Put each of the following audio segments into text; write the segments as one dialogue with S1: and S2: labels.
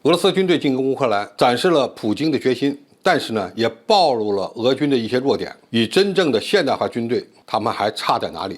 S1: 俄罗斯军队进攻乌克兰，展示了普京的决心，但是呢，也暴露了俄军的一些弱点。与真正的现代化军队，他们还差在哪里？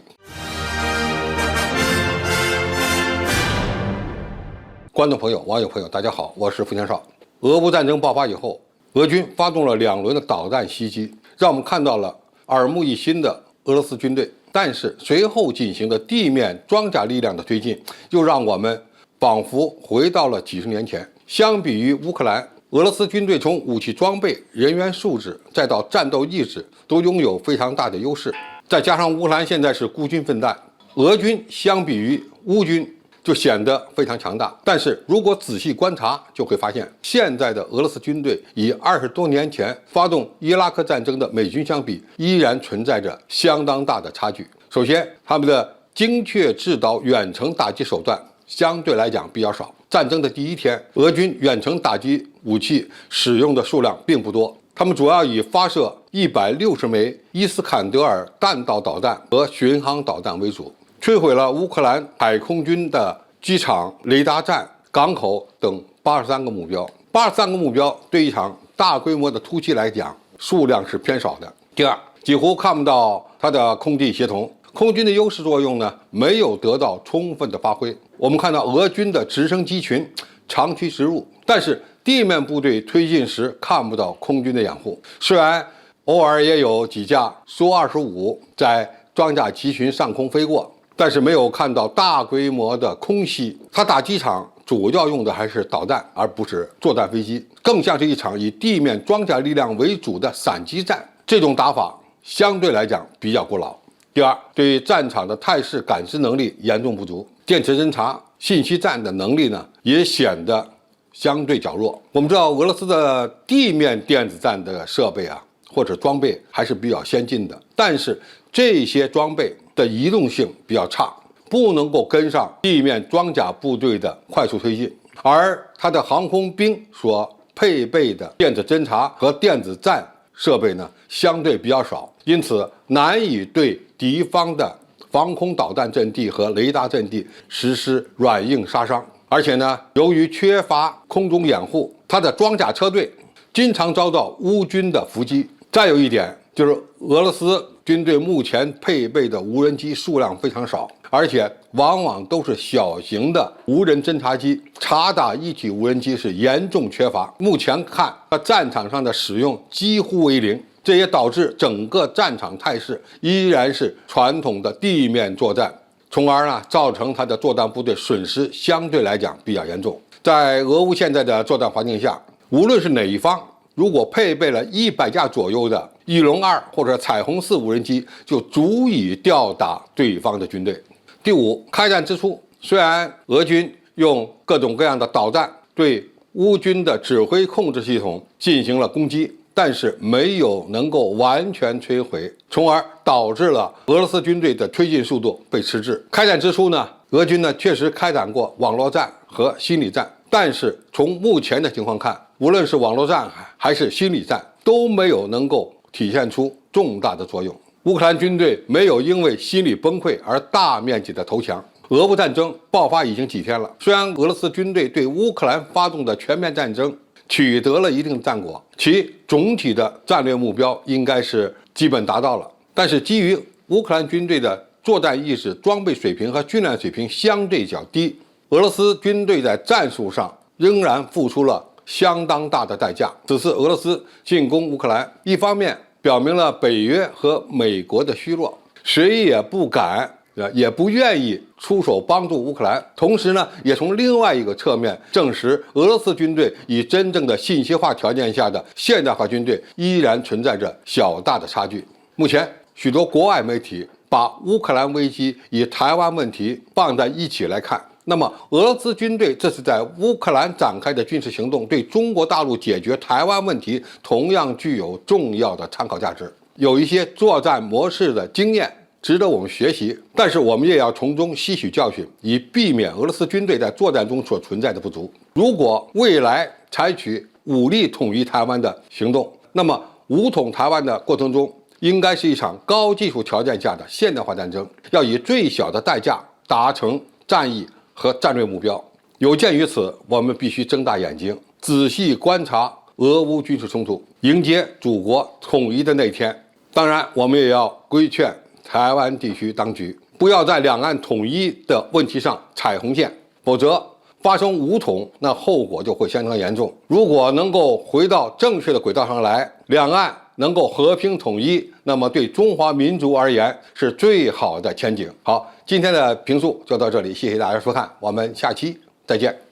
S1: 观众朋友、网友朋友，大家好，我是付天少。俄乌战争爆发以后，俄军发动了2轮的导弹袭击，让我们看到了耳目一新的俄罗斯军队。但是随后进行的地面装甲力量的推进，又让我们仿佛回到了几十年前。相比于乌克兰，俄罗斯军队从武器装备、人员素质，再到战斗意志，都拥有非常大的优势。再加上乌克兰现在是孤军奋战，俄军相比于乌军就显得非常强大。但是如果仔细观察，就会发现现在的俄罗斯军队与20多年前发动伊拉克战争的美军相比，依然存在着相当大的差距。首先，他们的精确制导远程打击手段相对来讲比较少。战争的第一天，俄军远程打击武器使用的数量并不多，他们主要以发射160枚伊斯坎德尔弹道导弹和巡航导弹为主，摧毁了乌克兰海空军的机场、雷达站、港口等83个目标。83个目标对一场大规模的突击来讲，数量是偏少的。第二，几乎看不到它的空地协同。空军的优势作用呢，没有得到充分的发挥。我们看到俄军的直升机群长驱直入，但是地面部队推进时看不到空军的掩护。虽然偶尔也有几架苏25在装甲机群上空飞过，但是没有看到大规模的空袭。它打机场主要用的还是导弹，而不是作战飞机，更像是一场以地面装甲力量为主的散击战。这种打法相对来讲比较古老。第二，对战场的态势感知能力严重不足，电磁侦察、信息战的能力呢也显得相对较弱。我们知道俄罗斯的地面电子战的设备或者装备还是比较先进的，但是这些装备的移动性比较差，不能够跟上地面装甲部队的快速推进，而它的航空兵所配备的电子侦察和电子战设备呢相对比较少，因此难以对敌方的防空导弹阵地和雷达阵地实施软硬杀伤。而且呢，由于缺乏空中掩护，它的装甲车队经常遭到乌军的伏击。再有一点就是俄罗斯军队目前配备的无人机数量非常少，而且往往都是小型的无人侦察机，察打一体无人机是严重缺乏。目前看，战场上的使用几乎为零，这也导致整个战场态势依然是传统的地面作战，从而呢造成它的作战部队损失相对来讲比较严重。在俄乌现在的作战环境下，无论是哪一方，如果配备了100架左右的翼龙2或者彩虹4无人机，就足以吊打对方的军队。第五，开战之初，虽然俄军用各种各样的导弹对乌军的指挥控制系统进行了攻击，但是没有能够完全摧毁，从而导致了俄罗斯军队的推进速度被迟滞。开战之初呢，俄军呢确实开展过网络战和心理战，但是从目前的情况看，无论是网络战还是心理战，都没有能够体现出重大的作用。乌克兰军队没有因为心理崩溃而大面积的投降。俄乌战争爆发已经几天了，虽然俄罗斯军队对乌克兰发动的全面战争取得了一定战果，其总体的战略目标应该是基本达到了，但是基于乌克兰军队的作战意识、装备水平和训练水平相对较低，俄罗斯军队在战术上仍然付出了相当大的代价。此次俄罗斯进攻乌克兰，一方面表明了北约和美国的虚弱，谁也不敢也不愿意出手帮助乌克兰，同时呢，也从另外一个侧面证实俄罗斯军队与真正的信息化条件下的现代化军队依然存在着小大的差距。目前许多国外媒体把乌克兰危机与台湾问题放在一起来看，那么俄罗斯军队这次在乌克兰展开的军事行动，对中国大陆解决台湾问题同样具有重要的参考价值，有一些作战模式的经验值得我们学习，但是我们也要从中吸取教训，以避免俄罗斯军队在作战中所存在的不足。如果未来采取武力统一台湾的行动，那么武统台湾的过程中，应该是一场高技术条件下的现代化战争，要以最小的代价达成战役和战略目标。有鉴于此，我们必须睁大眼睛，仔细观察俄乌军事冲突，迎接祖国统一的那天。当然，我们也要规劝台湾地区当局，不要在两岸统一的问题上踩红线，否则发生武统，那后果就会相当严重。如果能够回到正确的轨道上来，两岸能够和平统一，那么对中华民族而言是最好的前景。好，今天的评述就到这里，谢谢大家收看，我们下期再见。